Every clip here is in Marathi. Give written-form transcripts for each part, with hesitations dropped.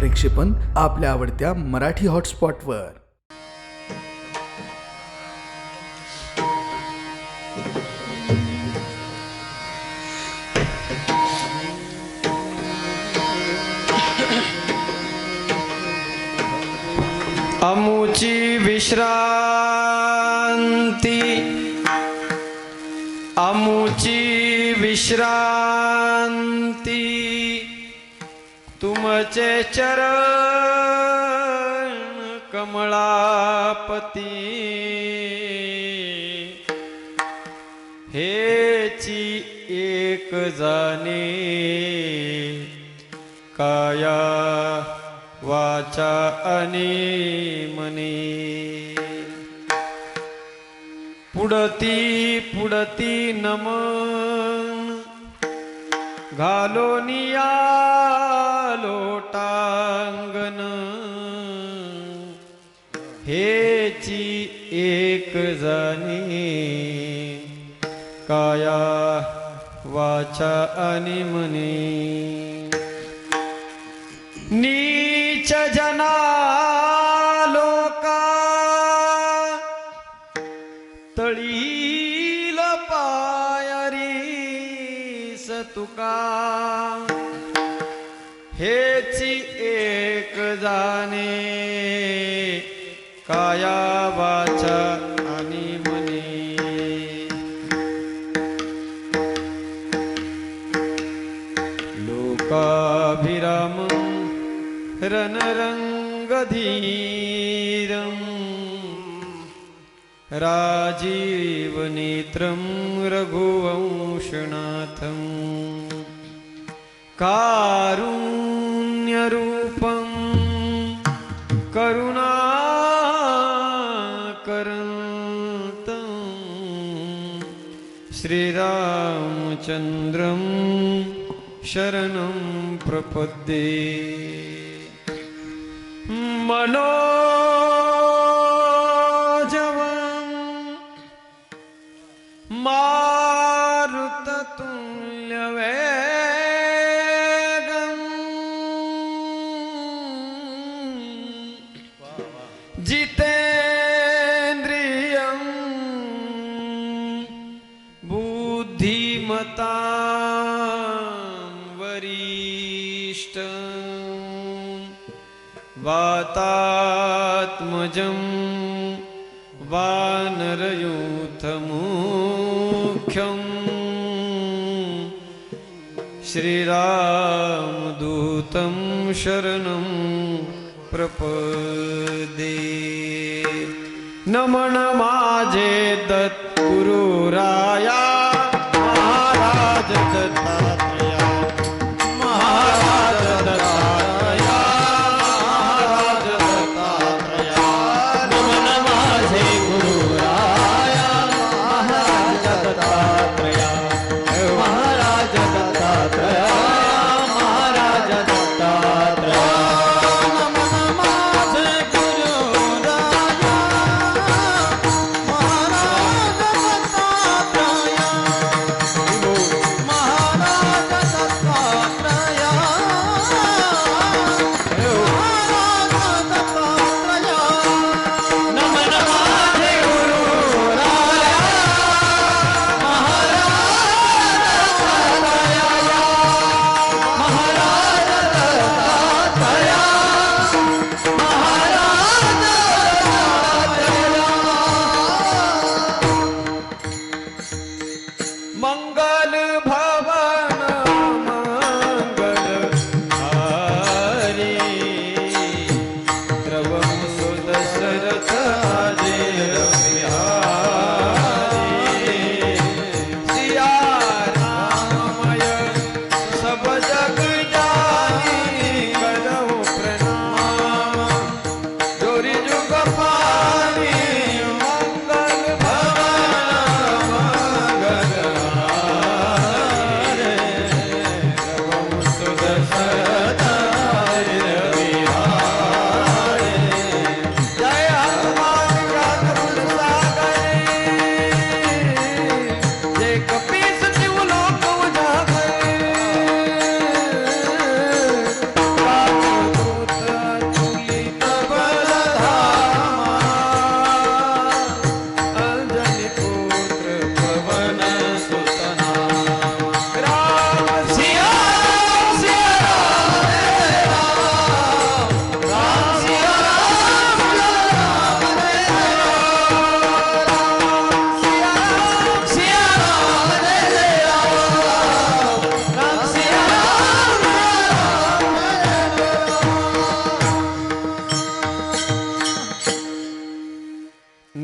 प्रक्षेपण आपल्या आवडत्या मराठी हॉटस्पॉटवर। अमुची विश्रांती, अमुची विश्रांती, तुमचे चरण कमळापती, हेची एक जाणे काया वाचा आणि मनी। पुढती पुढती नमन घालोनिया लोटांगण, हेची एक जाणी काया वाचा आणि मनी। नीच जना लोका तळील पायरी सतुका, हेची एक जाणे काया वाचा आणि मनी। लोकाभिराम रणरंगधीरं राजीवनेत्रं रघुवंशनाथं, कारुण्यरूपं करुणाकरन्तं श्रीरामचन्द्रं शरणं प्रपद्ये। मनोजवं मारुततुल्यवेगं, जितेन्द्रियं बुद्धिमतां वरिष्ठं, वातात्मजं वानरयूथमुख्यं, श्रीरामदूतं शरणं प्रपद्ये। नमन माझे दत्तगुरुराया महाराज दत्तात्रेया, महाराज दत्तात्रेया, महाराज दत्तात्रेया। नमन माझे गुरुराया महाराज दत्तात्रेया, महाराज दत्तात्रेया, महाराज दत्तात्रेया। नमन माझे गुरुराया महाराज दत्तात्रेया,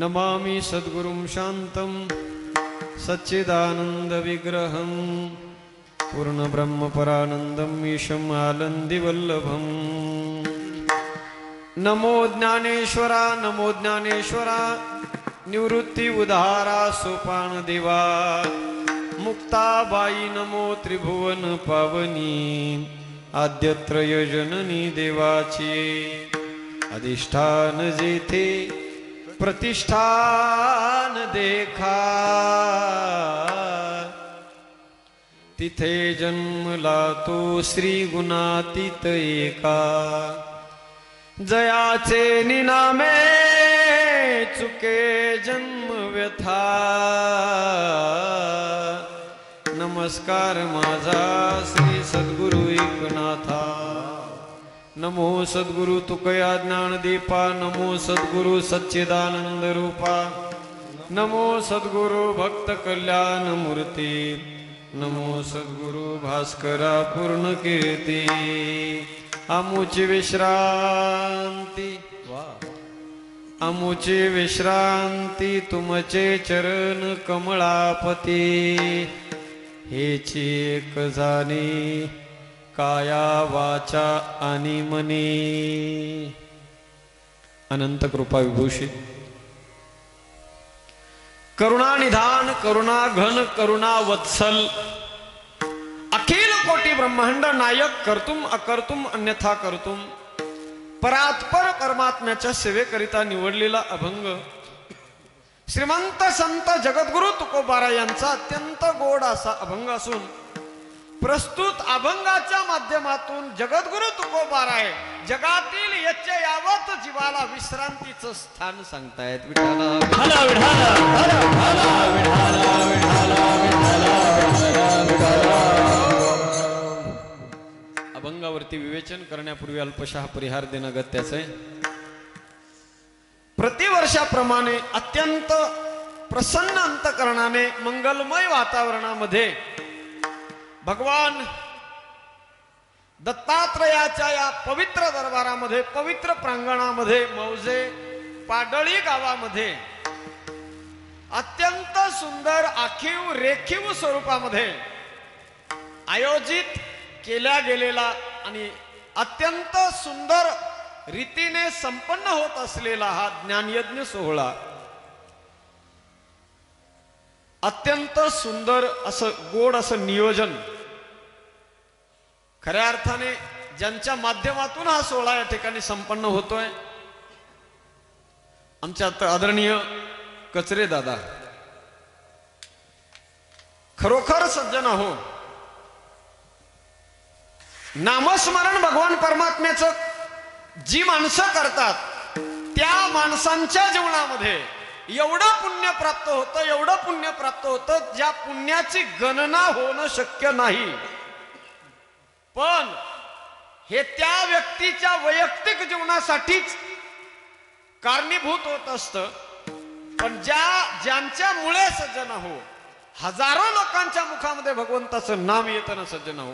नमामि सद्गुरुं शान्तं सच्चिदानन्दविग्रहं पूर्णब्रह्मपरानन्दं ईशम् आनन्दिवल्लभम्। नमो ज्ञानेश्वरा नमो ज्ञानेश्वरा निवृत्ति उद्धारा सोपान देवा मुक्ताबाई नमो त्रिभुवन पावनी आद्यत्रय जननी देवाची अधिष्ठान जेथे प्रतिष्ठान देखा तिथे जन्मला तो श्री गुणातीत एका जयाचे निनामे चुके जन्म व्यथा नमस्कार माझा श्री सद्गुरु एकनाथा नमो सद्गुरु तुकया ज्ञानदीपा नमो सद्गुरु सच्चिदानंद रूपा नमो सद्गुरु भक्त कल्याण मूर्ती नमो सद्गुरु भास्करा पूर्ण कीर्ती आमुची विश्रांती आमुची विश्रांती तुमचे चरण कमळापती हेची एक जाणी काया वाचा आणि मनी अनंत कृपा विभूषित करुणा निधान करुणा घन करुणा वत्सल अखिल कोटी ब्रह्मांड नायक कर्तुम अकर्तुम अन्यथा कर्तुम परात्पर परमात्म्याच्या सेवेकरिता निवडलेला अभंग श्रीमंत संत जगद्गुरु तुकोबारा यांचा अत्यंत गोड असा अभंग असून प्रस्तुत अभंगाच्या माध्यमातून जगद्गुरु तुकोबाराय जगातील यच्चे यावत जीवाला विश्रांतीचं स्थान सांगतायत। विठाला विठाला विठाला विठाला विठाला विठाला अभंगावरती विवेचन करण्यापूर्वी अल्पशः परिहार देणं गत्याचं आहे। प्रतिवर्षाप्रमाणे अत्यंत प्रसन्न अंतकरणाने मंगलमय वातावरणामध्ये भगवान दत्तात्रयाच्या या पवित्र दरबारामध्ये पवित्र प्रांगणामध्ये मौजे पाडळी गावामध्ये अत्यंत सुंदर आखीव रेखीव स्वरूपामध्ये आयोजित केल्या गेलेला आणि अत्यंत सुंदर रीतीने संपन्न होत असलेला हा ज्ञानयज्ञ सोहळा अत्यंत सुंदर असं गोड असं नियोजन खऱ्या अर्थाने ज्यांच्या माध्यमातून हा सोहळा या ठिकाणी संपन्न होतोय आमच्या आदरणीय कचरे दादा खरोखर सज्जन हो नामस्मरण भगवान परमात्म्याचं जी माणसं करतात त्या माणसांच्या जीवनामध्ये एवढं पुण्य प्राप्त होतं एवढं पुण्य प्राप्त होतं ज्या पुण्याची गणना होणं शक्य नाही। पण हे त्या व्यक्तीच्या वैयक्तिक जीवनासाठीच कारणीभूत होत असतं। पण ज्यांच्यामुळे सज्जन हो हजारो लोकांच्या मुखामध्ये भगवंताचं नाम येतं ना सज्जन हो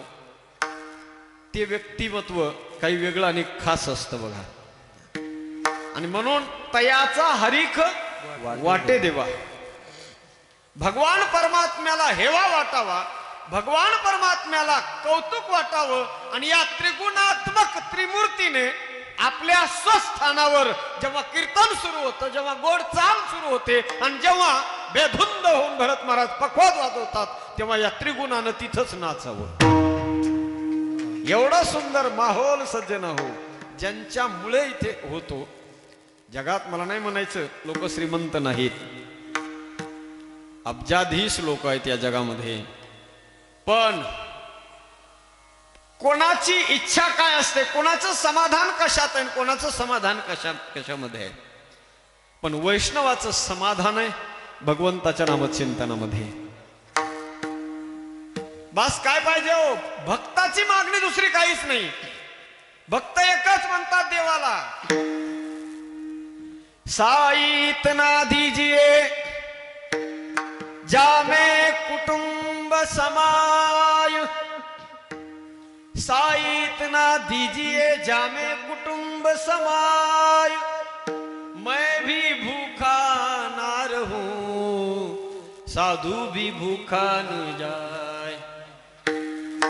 ते व्यक्तिमत्व काही वेगळं आणि खास असतं बघा। आणि म्हणून तयाचा हरीख वाटे देवा भगवान परमात्म्याला हेवा वाटावा भगवान परमात्म्याला कौतुक वाटावं आणि या त्रिगुणात्मक त्रिमूर्तीने आपल्या स्वस्थानावर जेव्हा कीर्तन सुरू होतं जेव्हा गोड चाल सुरू होते आणि जेव्हा बेधुंद होऊन भरत महाराज पखवाद वाजवतात तेव्हा या त्रिगुणानं तिथंच नाचावं। एवढा सुंदर माहोल सज्जन हो ज्यांच्यामुळे इथे होतो। जगात मला नाही म्हणायचं लोक श्रीमंत नाहीत अब्जाधीश लोक आहेत या जगामध्ये पण कोणाची इच्छा काय असते कोणाचं समाधान कशात आहे कोणाचं समाधान कशामध्ये आहे पण वैष्णवाचं समाधान आहे भगवंताच्या नामचिंतनामध्ये। बस काय पाहिजे हो भक्ताची मागणी दुसरी काहीच नाही भक्त एकच म्हणतात देवाला साई इतना दीजिए जामे कुटुंब समाय साई इतना दीजिए जामे कुटुंब समाय मैं भी भूखा साधू भी भूखा न जाय.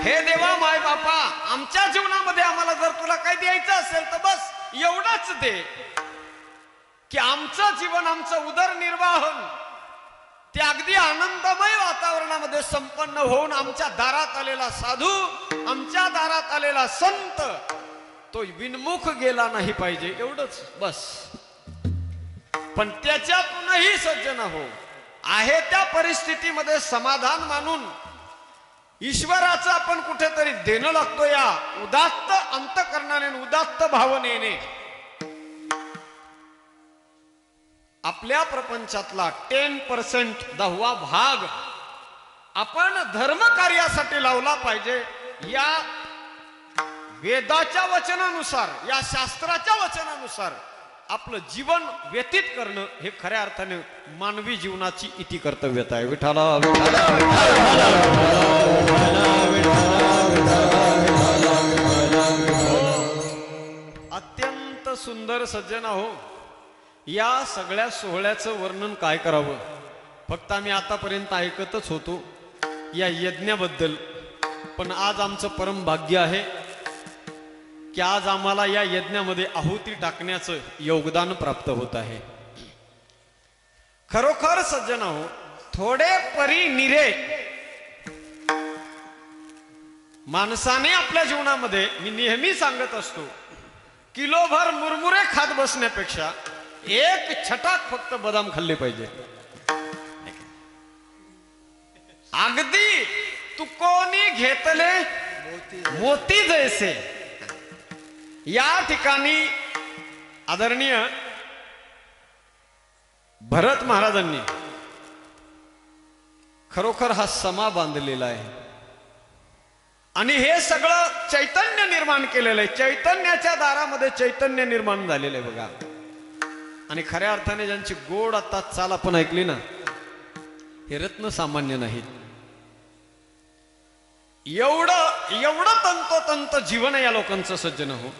हे देवा माय बापा, आमच्या जीवनामध्ये आम्हाला जर तुला काही द्यायचं असेल तर बस एवढंच दे की आमचं जीवन, आमचं उदरनिर्वाहन ते अगदी आनंदमय वातावरणामध्ये संपन्न होऊन आमच्या दारात आलेला साधू, आमच्या दारात आलेला संत तो विनमुख गेला नाही पाहिजे, एवढंच बस. पण त्याच्यातूनही सज्जन हो, आहे त्या परिस्थितीमध्ये समाधान मानून ईश्वराचं आपण कुठेतरी देणं लागतो. या उदात्त अंतकरणाने, उदात्त भावनेने आपल्या प्रपंचातला 10% 10वा भाग आपण धर्म कार्यासाठी लावला पाहिजे. या वेदाच्या वचनानुसार, या शास्त्राच्या वचनानुसार आपलं जीवन व्यतीत करणं हे खऱ्या अर्थाने मानवी जीवनाची इति कर्तव्यता आहे. विठाला अत्यंत सुंदर सज्जन हो. या सगळ्या सोहळ्याचं वर्णन काय करावं, फक्त आम्ही आतापर्यंत ऐकतच होतो या यज्ञाबद्दल. पण आज आमचं परम भाग्य आहे की आज आम्हाला या यज्ञामध्ये आहुती टाकण्याचं योगदान प्राप्त होत आहे. खरोखर सज्जन हो, थोडे परी निरे माणसाने आपल्या जीवनामध्ये, मी नेहमी सांगत असतो, किलोभर मुरमुरे खात बसण्यापेक्षा एक छटाक फक्त बदाम खाल्ले पाहिजे. अगदी तू कोणी घेतले मोती जैसे. या ठिकाणी आदरणीय भरत महाराजांनी खरोखर हा समा बांधलेला आहे आणि हे सगळं चैतन्य निर्माण केलेलं आहे. चैतन्याच्या दारामध्ये चैतन्य निर्माण झालेलं आहे बघा. आणि खऱ्या अर्थाने ज्यांची गोड आता चाल आपण ऐकली ना, हे रत्न सामान्य नाहीत. एवढं तंतोतंत जीवन आहे या लोकांचं सज्जन हो.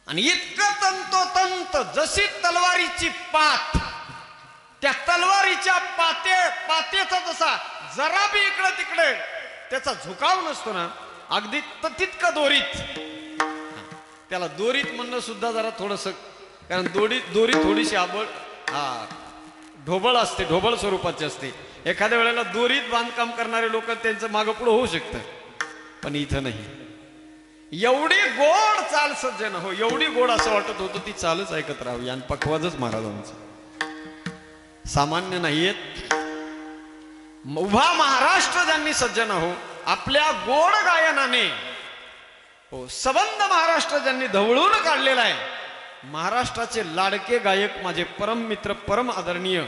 आणि इतकं तंतोतंत, जशी तलवारीची पात, त्या तलवारीच्या पातेचा जसा जरा बी इकडे तिकडे त्याचा झुकाव नसतो ना, अगदी तितकं दोरीत. त्याला दोरीत म्हणणं सुद्धा जरा थोडस, कारण दोरी थोडीशी ढोबळ असते, ढोबळ स्वरूपाची असते. एखाद्या वेळेला दोरीत बांधकाम करणारे लोक त्यांचं मागं पुढं होऊ शकतं, पण इथं नाही. एवढी गोड चाल सज्जन हो, एवढी गोड असं वाटत होतं ती चालच ऐकत राहावी. आणि पखवाजच महाराजांचं सामान्य नाहीयेत. उभा महाराष्ट्र ज्यांनी सज्जन हो आपल्या गोड गायनाने हो सबंध महाराष्ट्र ज्यांनी ढवळून काढलेला आहे. महाराष्ट्राचे लाडके गायक, माझे परम मित्र, परम आदरणीय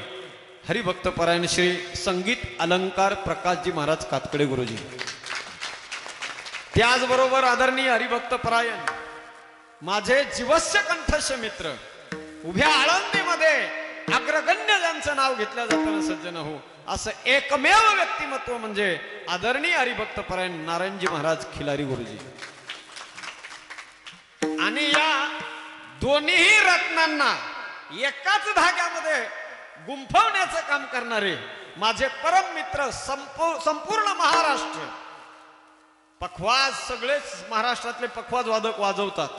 हरिभक्त परायण श्री संगीत अलंकार प्रकाशजी महाराज कातकडे गुरुजी. त्याचबरोबर आदरणीय हरिभक्त परायण माझे जीवस्य कंठस्य मित्र, उभ्या आळंदीमध्ये अग्रगण्य ज्यांचं नाव घेतलं जातं सज्जन हो, असं एकमेव व्यक्तिमत्व म्हणजे आदरणीय हरिभक्त परायण नारायणजी महाराज खिलारी गुरुजी. आणि या दोन्ही रत्नांना एकाच धाग्यामध्ये गुंफवण्याचं काम करणारे माझे परम मित्र, संपूर्ण महाराष्ट्र. पखवाज सगळेच महाराष्ट्रातले पखवाज वादक वाजवतात,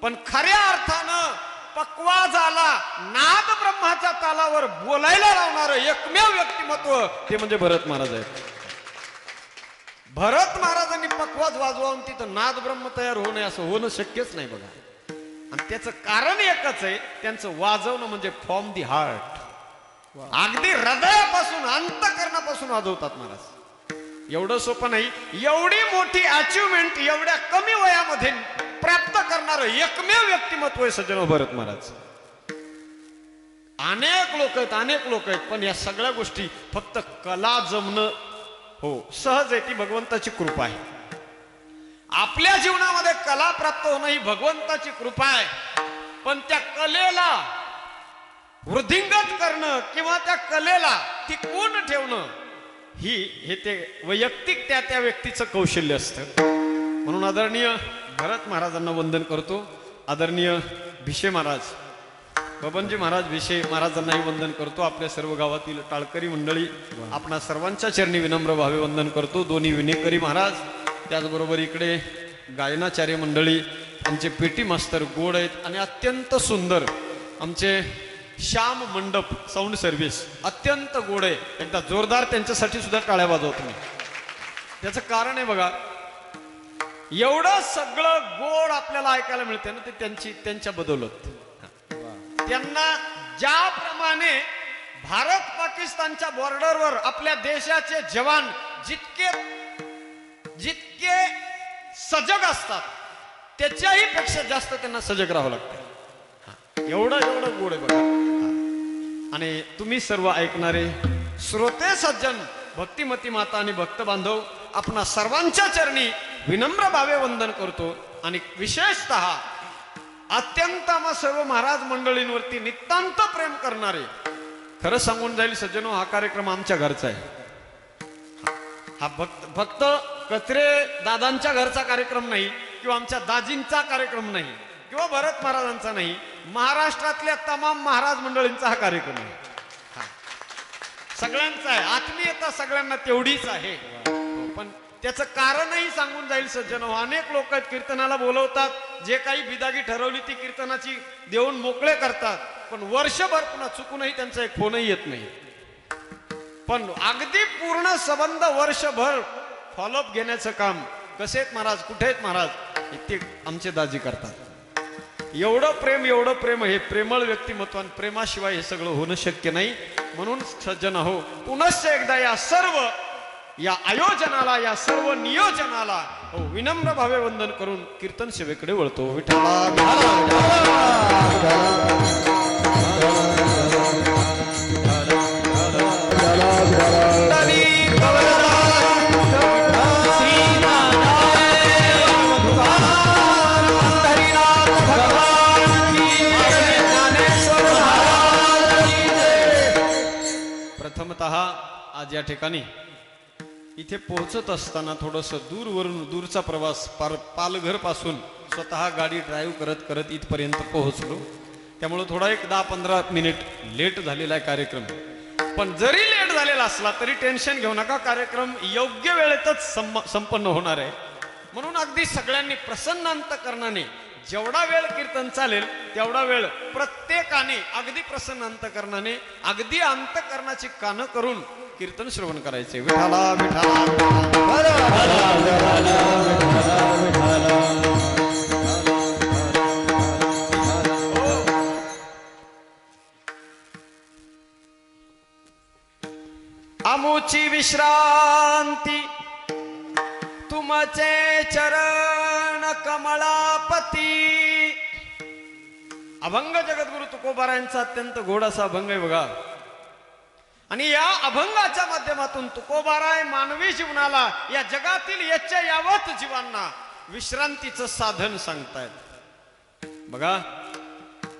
पण खऱ्या अर्थानं पखवाजाला नाद ब्रह्माच्या तालावर बोलायला लावणारं एकमेव व्यक्तिमत्व ते म्हणजे भरत महाराज आहेत. भरत महाराजांनी पखवाज वाजवून तिथं नाद ब्रह्म तयार होऊ नये असं होणं शक्यच नाही बघा. आणि त्याचं कारण एकच आहे, त्यांचं वाजवणं म्हणजे फ्रॉम दी हार्ट, अगदी हृदयापासून अंतकरणापासून वाजवतात महाराज. एवढं सोपं नाही. एवढी मोठी अचिव्हमेंट एवढ्या कमी वयामध्ये प्राप्त करणारं एकमेव व्यक्तिमत्व आहे सज्जन भरत महाराज. अनेक लोक आहेत, पण या सगळ्या गोष्टी फक्त कला जमणं हो सहज आहे, ती भगवंताची कृपा आहे. आपल्या जीवनामध्ये कला प्राप्त होणं ही भगवंताची कृपा आहे. पण त्या कलेला वृद्धिंगत करणं किंवा त्या कलेला टिकवून ठेवणं हे ते वैयक्तिक त्या व्यक्तीचं कौशल्य असतं. म्हणून आदरणीय भरत महाराजांना वंदन करतो. आदरणीय भिशे महाराज बबनजी महाराज विषय महाराजांनाही वंदन करतो. आपल्या सर्व गावातील टाळकरी मंडळी आपणा सर्वांच्या चरणी विनम्र भावे वंदन करतो. दोन्ही विनेकरी महाराज, त्याचबरोबर इकडे गायनाचार्य मंडळी, आमचे पेटी मास्तर गोड आहेत आणि अत्यंत सुंदर आमचे श्याम मंडप साऊंड सर्व्हिस अत्यंत गोड आहे. एकदा जोरदार त्यांच्यासाठी सुद्धा टाळ्या वाजवा तुम्ही. त्याचं कारण आहे बघा, एवढं सगळं गोड आपल्याला ऐकायला मिळते ना, ते त्यांच्या बदौलत. त्यांना ज्याप्रमाणे भारत पाकिस्तानच्या बॉर्डरवर आपल्या देशाचे जवान जितके सजग असतात त्याच्याही पेक्षा जास्त त्यांना सजग राहावं लागतं. एवढं गोड आहे बघा. आणि तुम्ही सर्व ऐकणारे श्रोते सज्जन, भक्तिमती माता आणि भक्त बांधव, आपणा सर्वांच्या चरणी विनम्र भावे वंदन करतो. आणि विशेषतः अत्यंत आम्हा सर्व महाराज मंडळींवरती नितांत प्रेम करणारे, खरं सांगून जाईल सज्जनो, हा कार्यक्रम आमच्या घरचा आहे. हा भक्त कचरे दादांच्या घरचा कार्यक्रम नाही, किंवा आमच्या दाजींचा कार्यक्रम नाही, किंवा भरत महाराजांचा नाही, महाराष्ट्रातल्या तमाम महाराज मंडळींचा हा कार्यक्रम आहे. सगळ्यांचा आहे. आत्मीयता सगळ्यांना तेवढीच आहे. पण त्याचं कारणही सांगून जाईल सज्जन. अनेक लोक कीर्तनाला बोलवतात, जे काही बिदागी ठरवली ती कीर्तनाची देऊन मोकळे करतात, पण वर्षभर पुन्हा चुकूनही त्यांचा एक फोनही येत नाही. पण अगदी पूर्ण संबंध वर्षभर फॉलोअप घेण्याचं काम कसे आहेत महाराज, कुठे आहेत महाराज, ते आमचे दाजी करतात. एवढं प्रेम, हे प्रेमळ व्यक्तिमत्व आणि प्रेमाशिवाय हे सगळं होणं शक्य नाही. म्हणून सज्जन हो, पुनश्च एकदा या आयोजनाला, या सर्व नियोजनाला विनम्र भावे वंदन करून कीर्तन सेवेकडे वळतो. विठ्ठला प्रथमतः आज या ठिकाणी इथे पोहोचत असताना थोडस दूरचा प्रवास, पालघर पासून स्वतः गाडी ड्राईव्ह करत करत इथपर्यंत पोहोचलो. त्यामुळे थोडा एक 10-15 मिनिट लेट झालेला आहे कार्यक्रम. पण जरी लेट झालेला असला तरी टेन्शन घेऊ नका, कार्यक्रम योग्य वेळेतच संपन्न होणार आहे. म्हणून अगदी सगळ्यांनी प्रसन्न अंतकरणाने जेवढा वेळ कीर्तन चालेल तेवढा वेळ प्रत्येकाने अगदी प्रसन्न अंतकरणाने, अगदी अंतकरणाची कानं करून कीर्तन श्रवण करायचे. विठाला आमुची विश्रांती तुमचे चरण कमळापती. अभंग जगद्गुरु तुकोबारायांचा अत्यंत गोड असा अभंग आहे बघा. आणि या अभंगाच्या माध्यमातून तुकोबाराय मानवी जीवनाला, या जगातील याच्या यावत जीवांना विश्रांतीचं साधन सांगतायत बघा.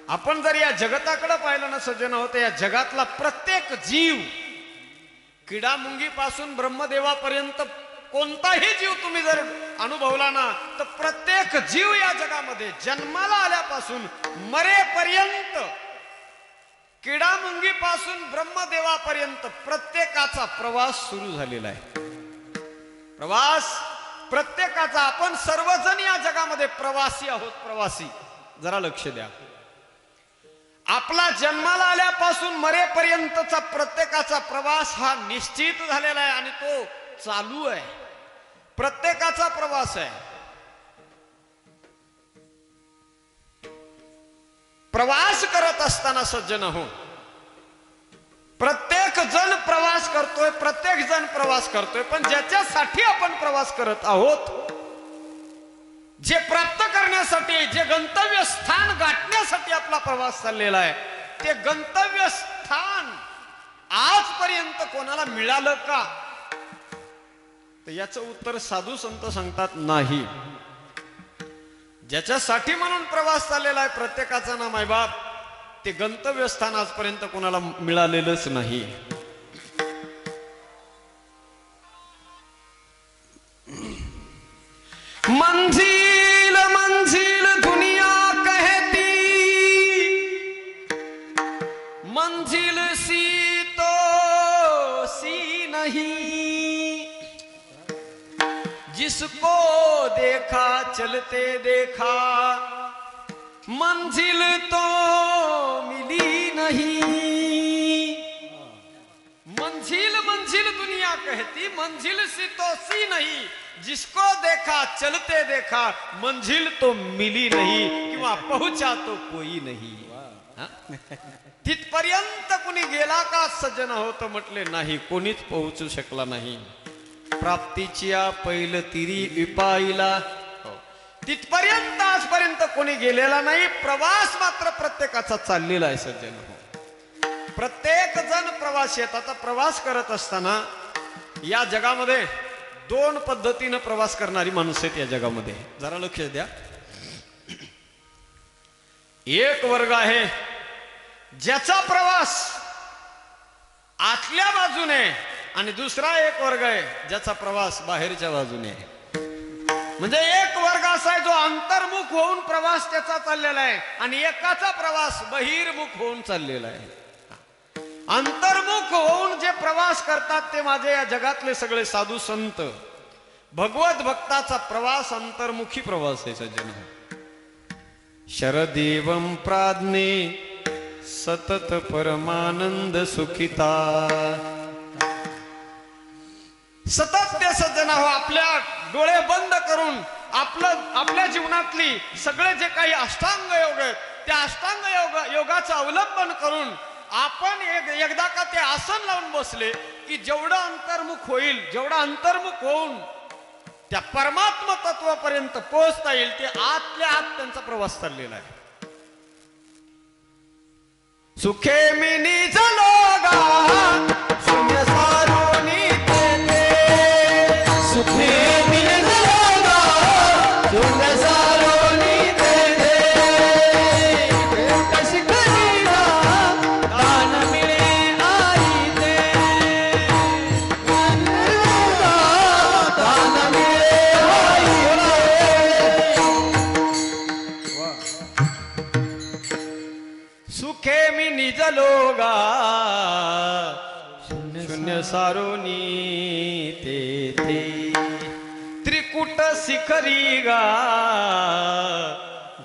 आपण जर या जगताकडे पाहिलं ना सज्जन होत, या जगातला प्रत्येक जीव, किडा मुंगी पासून ब्रह्मदेवापर्यंत कोणताही जीव तुम्ही जर अनुभवला ना, तर प्रत्येक जीव या जगामध्ये जन्माला आल्यापासून मरेपर्यंत, किडा मुंगी पासून ब्रह्मदेवापर्यंत प्रत्येकाचा प्रवास सुरू झालेला आहे. प्रवास प्रत्येकाचा. आपण सर्वजण या जगामध्ये प्रवासी आहोत. प्रवासी, जरा लक्ष द्या. आपला जन्माला आल्यापासून मरेपर्यंतचा प्रत्येकाचा प्रवास हा निश्चित झालेला आहे आणि तो चालू आहे. प्रत्येकाचा प्रवास आहे. प्रवास करत असताना सज्जन हो, प्रत्येक जण प्रवास करतोय, प्रत्येक जण प्रवास करतोय. पण ज्याच्यासाठी आपण प्रवास करत आहोत, जे प्राप्त करण्यासाठी, जे गंतव्य स्थान गाठण्यासाठी आपला प्रवास चाललेला आहे, ते गंतव्य स्थान आजपर्यंत कोणाला मिळालं का? तर याचं उत्तर साधू संत सांगतात नाही. ज्याच्यासाठी म्हणून प्रवास चाललेला आहे प्रत्येकाचा ना मायबाप, ते गंतव्य स्थान आजपर्यंत कोणाला मिळालेलंच नाही. मंजिल मंजिल दुनिया कहती, चलते देखा, मंजिल तो मिली नहीं। मंजिल मंजिल दुनिया कहती, मंजिल सी तो सी नहीं, जिसको देखा चलते देखा, मंजिल तो मिली नहीं किंवा पहुंचा तो कोई नाही। तिथपर्यंत कुणी गेला का सज्जन हो, तर म्हटले नाही, कोणीच पोहोचू शकला नाही। प्राप्तीची पैल तिरी विपाईला, तिथपर्यंत आजपर्यंत कोणी गेलेला नाही। प्रवास मात्र प्रत्येकाचा चाललेला आहे सज्जन हो। प्रत्येक जण प्रवासी आहेत। आता प्रवास करत असताना या जगामध्ये दोन पद्धतीने प्रवास करणारी माणसं आहेत या जगामध्ये, जरा लक्ष द्या। एक वर्ग आहे ज्याचा प्रवास आतल्या बाजूने, आणि दुसरा एक वर्ग आहे ज्याचा प्रवास बाहेरच्या बाजूने आहे। म्हणजे एक वर्ग असा आहे जो अंतर्मुख होऊन प्रवास त्याचा चाललेला आहे, आणि एकाचा प्रवास बहिर्मुख होऊन चाललेला आहे। अंतर्मुख होऊन जे प्रवास करतात ते माझे या जगातले सगळे साधू संत। भगवत भक्ताचा प्रवास अंतर्मुखी प्रवास आहे सज्जन। शरदेवं प्राज्ञे सतत परमानंद सुखिता। सतत ते सज्जन हो आपल्या डोळे बंद करून आपल्या जीवनातली सगळे जे काही अष्टांग योग आहेत त्या अष्टांग योगाचा अवलंबन करून आपण एकदा का ते आसन लावून बसले की जेवढं अंतर्मुख होईल, जेवढं अंतर्मुख होऊन त्या परमात्मा तत्वापर्यंत पोहोचता येईल, ते आतल्या आत त्यांचा प्रवास चाललेला आहे। सुखे मी निजलोगा शून्य सारोनी तेथे, सुखे मी निजलोगा शून्य सारोनी तेथे, कशी करीना दान मिळे आई ते, दान मिळे आई ते। सुखे मी निजलोगा शून्य सारोनी तेथे, त्रिकुट शिखरी गा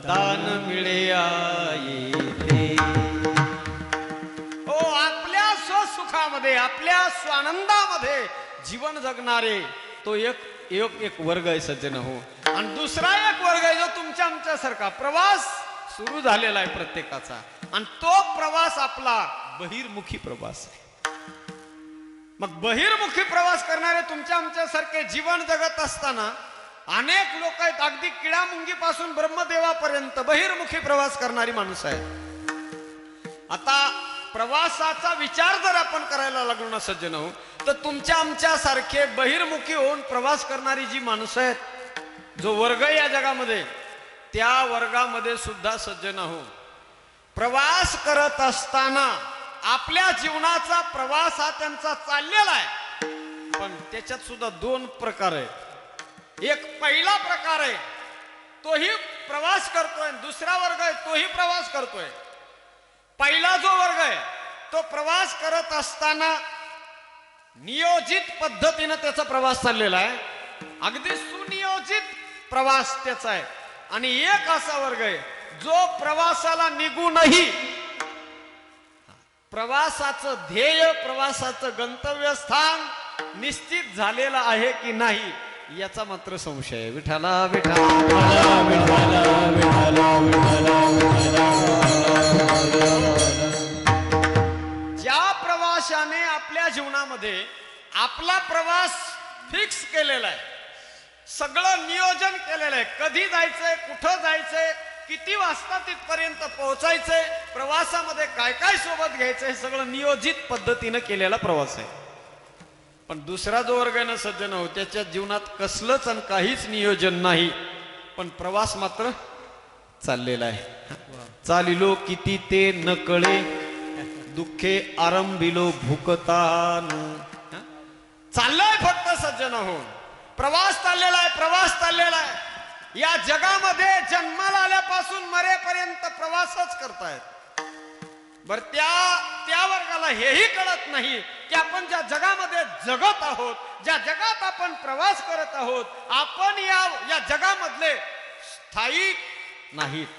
दान मिळे येथे। ओ आपल्या स्वसुखामध्ये, आपल्या स्वानंदामध्ये जीवन जगणारे तो एक वर्ग आहे सज्जन हो। आणि दुसरा एक वर्ग आहे जो तुमच्या आमच्यासारखा प्रवास सुरू झालेला आहे प्रत्येकाचा, आणि तो प्रवास आपला बहिर्मुखी प्रवास आहे। मग बहिर्मुखी प्रवास करणारे तुमच्या आमच्यासारखे जीवन जगत असताना अनेक लोक आहेत, अगदी किडामुंगी पासून ब्रह्मदेवापर्यंत बहिर्मुखी प्रवास करणारी माणसं आहेत। आता प्रवासाचा विचार जर आपण करायला लागलो ना सज्जन हो, तर तुमच्या आमच्यासारखे बहिर्मुखी होऊन प्रवास करणारी जी माणसं आहेत, जो वर्ग या जगामध्ये, त्या वर्गामध्ये सुद्धा सज्जन हो प्रवास करत असताना आपल्या जीवनाचा प्रवास हा त्यांचा चाललेला आहे। पण त्याच्यात सुद्धा दोन प्रकार आहेत। एक पहिला प्रकार आहे तोही प्रवास करतोय, दुसरा वर्ग आहे तोही प्रवास करतोय। पहिला जो वर्ग आहे तो प्रवास करत असताना नियोजित पद्धतीने त्याचा प्रवास चाललेला आहे, अगदी सुनियोजित प्रवास त्याचा आहे। आणि एक असा वर्ग आहे जो प्रवासाला निघूनही प्रवासाचं ध्येय, प्रवासाचं गंतव्यस्थान निश्चित झालेलं आहे की नाही याचा मात्र संशय आहे। विठाला विठाला ज्या प्रवाशाने आपल्या जीवनामध्ये आपला प्रवास फिक्स केलेला आहे, सगळं नियोजन केलेलं आहे, कधी जायचंय, कुठं जायचंय, किती वाजता तिथपर्यंत पोहोचायचंय, प्रवासामध्ये काय काय सोबत घ्यायचंय, सगळं नियोजित पद्धतीने केलेला प्रवास आहे। पण दुसरा जो वर्ग आहे ना सज्जन हो, त्याच्या जीवनात कसलंच आणि काहीच नियोजन नाही, पण प्रवास मात्र चाललेला आहे। चालिलो किती ते न कळे, दुःखे आरंभिलो भुकतान। चाललंय फक्त सज्जन हो, प्रवास चाललेला आहे, प्रवास चाललेला आहे। या जगामध्ये जन्माला आल्यापासून मरेपर्यंत प्रवासच करतायत। बर त्या वर्गाला हेही कळत नाही की आपण ज्या जगामध्ये जगत आहोत, ज्या जगात आपण प्रवास करत आहोत, आपण या जगामधले स्थायी नाहीत.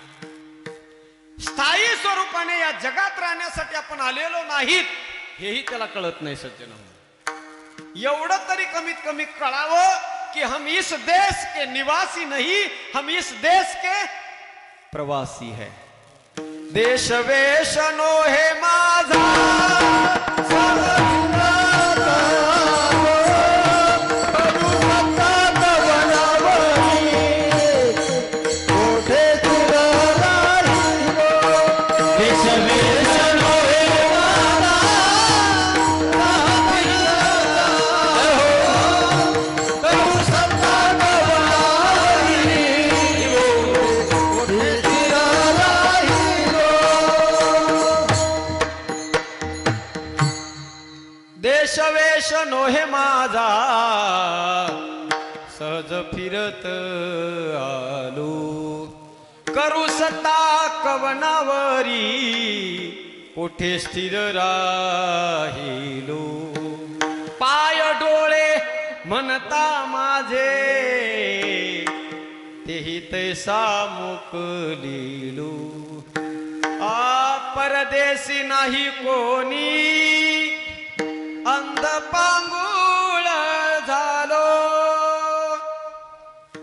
स्थायी स्वरूपाने या जगात राहण्यासाठी आपण आलेलो नाहीत हेही त्याला कळत नाही सज्जन. एवढं तरी कमीत कमी कळावं कि हम इस देश के निवासी नहीं, हम इस देश के प्रवासी है. देश वेश नोहे माझा देशवेश नोहे माझा सहज फिरत आलो करू सत्ता कवनावरी कोठे स्थिर राहिलो पाय डोळे म्हणता माझे तेही तैसा मोकलिलो परदेशी नाही कोणी अंध पांगुळ झालो.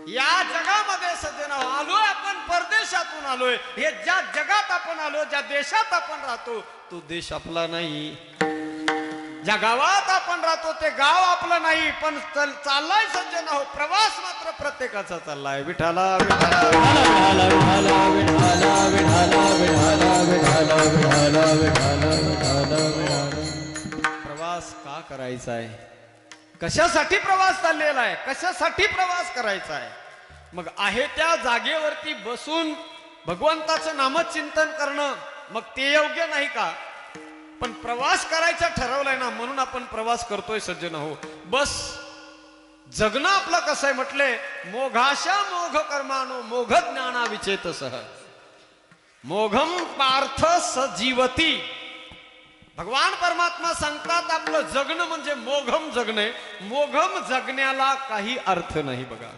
या जगामध्ये सज्जन आलोय आपण परदेशातून आलोय. हे ज्या जगात आपण आलो ज्या देशात आपण राहतो तो देश आपला नाही. ज्या गावात आपण राहतो ते गाव आपलं नाही. पण चाललाय सज्जन हो प्रवास मात्र प्रत्येकाचा चाललाय. विठाला विठाला विठाला विठाला विठाला विठाला विठाला विठाला विठाला विठाला. प्रवास का करायचा आहे? कशासाठी प्रवास चाललेला आहे? कशासाठी प्रवास करायचा आहे? मग आहे त्या जागेवरती बसून भगवंताचं नामचिंतन करणं मग ते योग्य नाही का? पण प्रवास करायचा ठरवलाय ना म्हणून आपण प्रवास करतोय सज्जन हो. बस जगणं आपलं कसं आहे म्हटले मोघाशा मोघ कर्मानो मोघ ज्ञाना विचेतसह मोघम पार्थ सजीवती. भगवान परमात्मा सांगतात आपलं जगणं म्हणजे मोघम जगणे. मोघम जगण्याला काही अर्थ नाही. बघा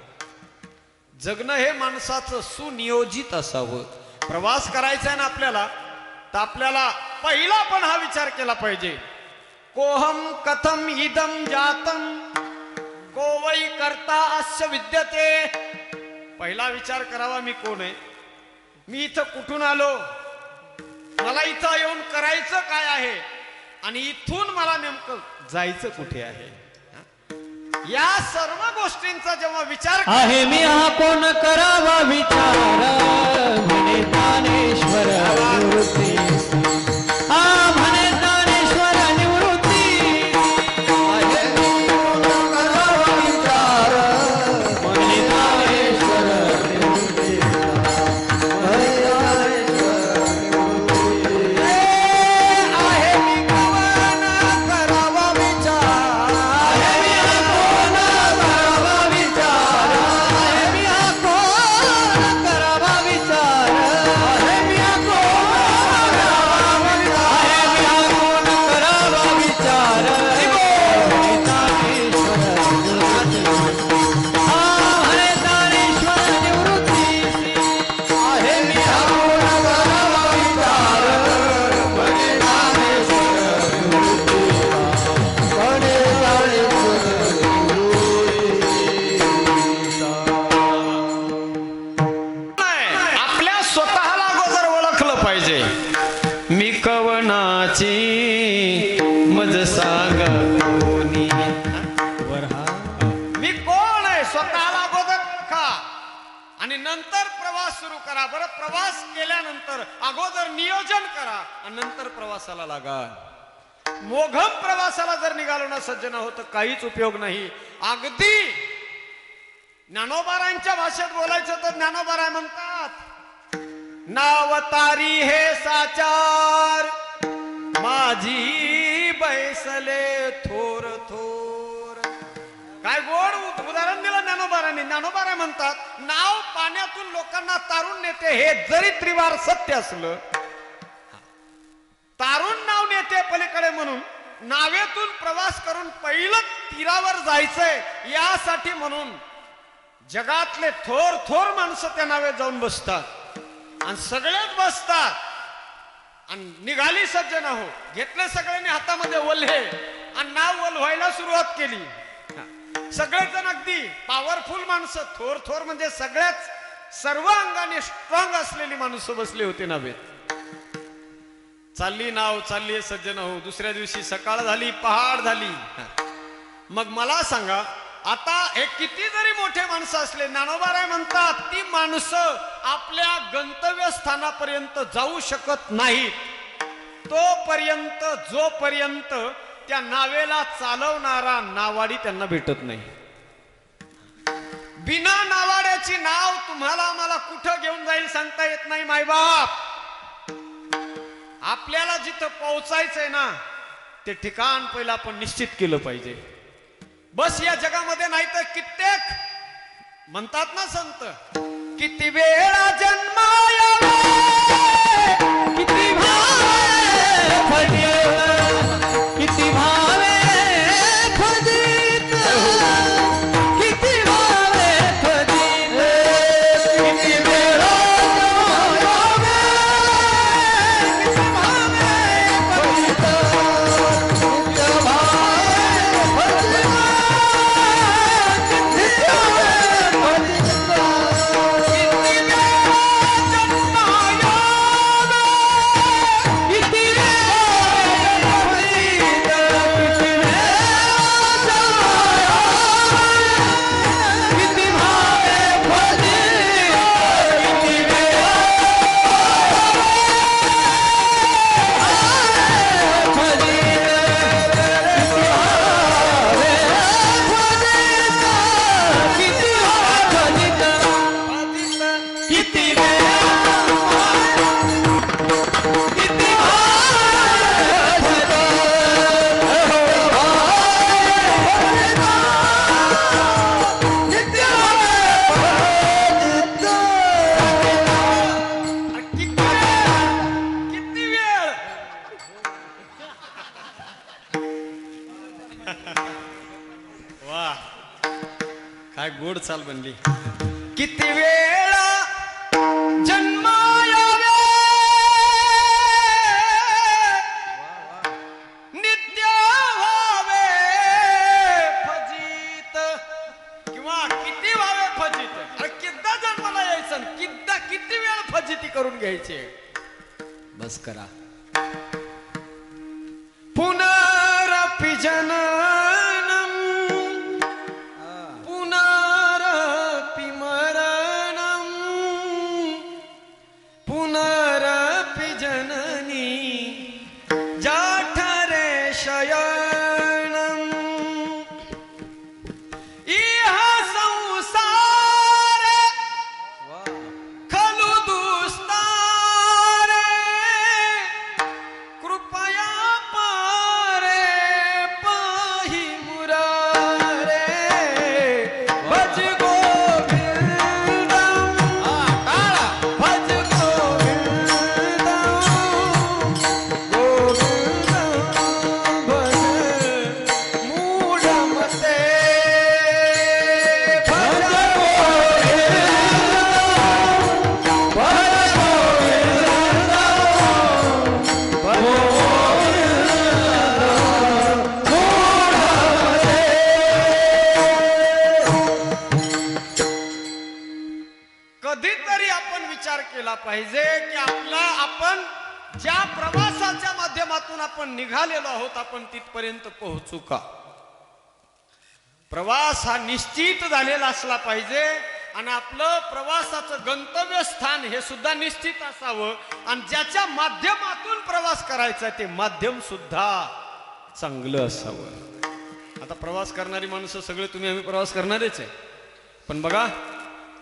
जगणं हे माणसाचं सुनियोजित असावं. प्रवास करायचा आहे ना आपल्याला तर आपल्याला पहिला पण हा विचार केला पाहिजे कोहम कथम इदम जातम को वै करता अस्य विद्यते. पहिला विचार करावा मी कोण आहे, मी इथं कुठून आलो, मला इथं येऊन करायचं काय आहे आणि इथून मला नेमकं जायचं कुठे आहे. या सर्व गोष्टींचा जेव्हा विचार आहे मी हा कोण करावा विचार म्हणे ज्ञानेश्वर निवृत्ती. हा म्हणे ज्ञानेश्वर निवृत्ती. आहे मी कोण करावा विचार म्हणे ज्ञानेश्वर निवृत्ती. आहे मी कोण करावा विचार. आहे मी मज सांगा कोणी. मी कोण आहे स्वतःला अगोदर ओळखा आणि नंतर प्रवास सुरू करा. बरं प्रवास केल्यानंतर अगोदर नियोजन करा आणि नंतर प्रवासाला लागा. मोघम प्रवासाला जर निघालो ना सज्जन होत काहीच उपयोग नाही. अगदी ज्ञानोबारांच्या भाषेत बोलायचं तर ज्ञानोबाराय म्हणतात नावतारी हे साचार माझी बैसले थोर थोर. काय गोड उदाहरण दिलं ज्ञानोबारांनी. ज्ञानोबाराय म्हणतात नाव पाण्यातून लोकांना तारून नेते हे जरी त्रिवार सत्य असलं तारून नाव नेते पलीकडे म्हणून नावेतून प्रवास करून पहिलं तीरावर जायचंय यासाठी म्हणून जगातले थोर थोर माणसं त्या नावेत जाऊन बसतात आणि सगळेच बसतात आणि निघाली सज्जन हो, घेतले सगळ्यांनी हातामध्ये वल्हे आणि नाव वल्हायला सुरुवात केली. सगळेच जण अगदी पॉवरफुल माणसं, थोर थोर म्हणजे सगळ्याच सर्व अंगाने स्ट्रॉंग असलेली माणसं बसली होती नावेत. चालली नाव, चालली सज्जन हो. दुसऱ्या दिवशी सकाळ झाली, पहाड झाली. मग मला सांगा, आता हे किती जरी मोठे माणसं असले, ज्ञानोबाराय म्हणतात ती माणसं आपल्या गंतव्य स्थानापर्यंत जाऊ शकत नाहीत तोपर्यंत, जोपर्यंत त्या नावेला चालवणारा नावाडी त्यांना भेटत नाही. बिना नावाड्याची नाव तुम्हाला मला कुठं घेऊन जाईल सांगता येत नाही मायबाप. आपल्याला जिथं पोहोचायचंय ना ते ठिकाण पहिलं आपण निश्चित केलं पाहिजे. बस या जगामध्ये नाही तर कित्येक म्हणतात ना संत, किती वेळा जन्मायावे किती भावे फजित, किती भावे फजित, किती भावे फजित, किती वेळा जन्मायावे, किती भावे फजित, किती भावे फजित. काय गोड चाल बनली. किती वेळा जन्मायावे नित्य व्हावे फजित, किंवा किती व्हावे फजित. अरे किद्दा जन्माला यायचं, किद्दा किती वेळ फजिती करून घ्यायची. बस करा. पुनरपि जननम पुनरपि मरणम पुनरपि जननी जाठरे शयनम इह संसार खलु दुस्तारे कृपया पारे पाहि मुरारे भज गोविंदम भज गोविंदम गोविंदम भज मूढमते भज गोविंदम भज कधीतरी आपण विचार केला पाहिजे की आपण ज्या प्रवासाच्या माध्यमातून आपण निघालेलो आहोत आपण तिथपर्यंत पोहोचू का. प्रवास हा निश्चित झालेला असला पाहिजे आणि आपलं प्रवासाचं गंतव्य स्थान हे सुद्धा निश्चित असावं आणि ज्याच्या माध्यमातून प्रवास करायचा ते माध्यम सुद्धा चांगलं असावं. आता प्रवास करणारी माणसं सगळे तुम्ही आम्ही प्रवास करणारेच आहे, पण बघा